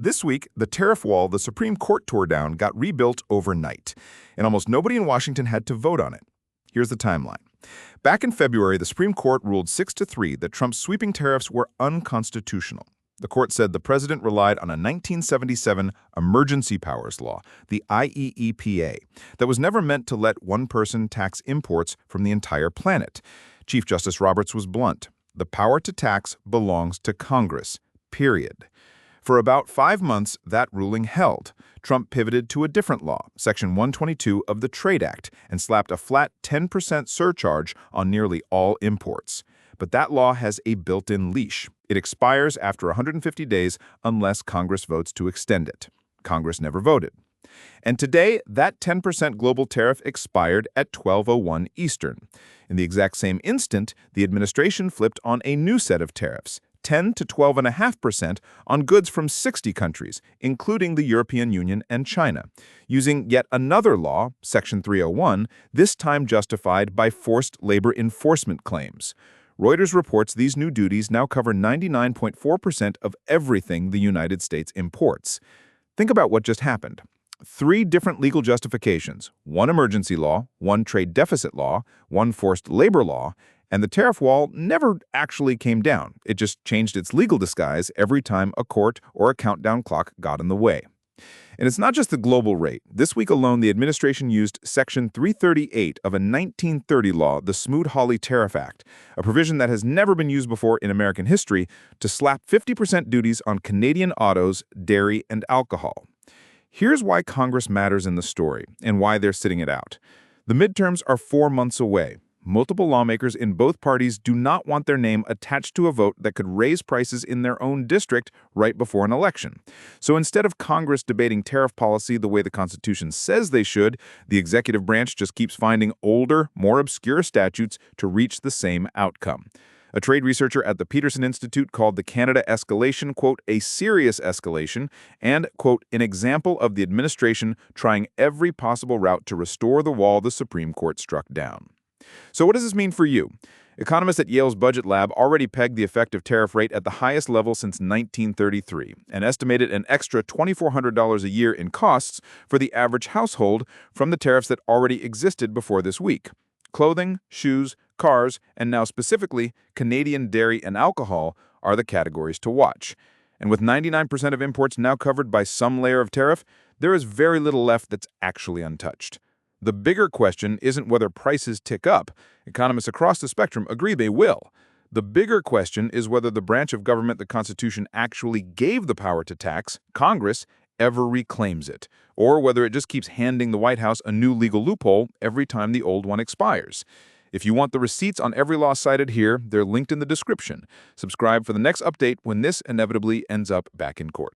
This week, the tariff wall the Supreme Court tore down got rebuilt overnight, and almost nobody in Washington had to vote on it. Here's the timeline. Back in February, the Supreme Court ruled 6-3 that Trump's sweeping tariffs were unconstitutional. The court said the president relied on a 1977 emergency powers law, the IEEPA, that was never meant to let one person tax imports from the entire planet. Chief Justice Roberts was blunt. The power to tax belongs to Congress, period. For about 5 months, that ruling held. Trump pivoted to a different law, Section 122 of the Trade Act, and slapped a flat 10% surcharge on nearly all imports. But that law has a built-in leash. It expires after 150 days unless Congress votes to extend it. Congress never voted. And today, that 10% global tariff expired at 12:01 Eastern. In the exact same instant, the administration flipped on a new set of tariffs, 10 to 12.5% on goods from 60 countries, including the European Union and China, using yet another law, Section 301, this time justified by forced labor enforcement claims. Reuters reports these new duties now cover 99.4% of everything the United States imports. Think about what just happened. 3 different legal justifications, 1 emergency law, 1 trade deficit law, 1 forced labor law, and the tariff wall never actually came down. It just changed its legal disguise every time a court or a countdown clock got in the way. And it's not just the global rate. This week alone, the administration used Section 338 of a 1930 law, the Smoot-Hawley Tariff Act, a provision that has never been used before in American history, to slap 50% duties on Canadian autos, dairy, and alcohol. Here's why Congress matters in the story and why they're sitting it out. The midterms are 4 months away. Multiple lawmakers in both parties do not want their name attached to a vote that could raise prices in their own district right before an election. So instead of Congress debating tariff policy the way the Constitution says they should, the executive branch just keeps finding older, more obscure statutes to reach the same outcome. A trade researcher at the Peterson Institute called the Canada escalation, quote, a serious escalation, and, quote, an example of the administration trying every possible route to restore the wall the Supreme Court struck down. So what does this mean for you? Economists at Yale's Budget Lab already pegged the effective tariff rate at the highest level since 1933 and estimated an extra $2,400 a year in costs for the average household from the tariffs that already existed before this week. Clothing, shoes, cars, and now specifically Canadian dairy and alcohol are the categories to watch. And with 99% of imports now covered by some layer of tariff, there is very little left that's actually untouched. The bigger question isn't whether prices tick up. Economists across the spectrum agree they will. The bigger question is whether the branch of government the Constitution actually gave the power to tax, Congress, ever reclaims it, or whether it just keeps handing the White House a new legal loophole every time the old one expires. If you want the receipts on every law cited here, they're linked in the description. Subscribe for the next update when this inevitably ends up back in court.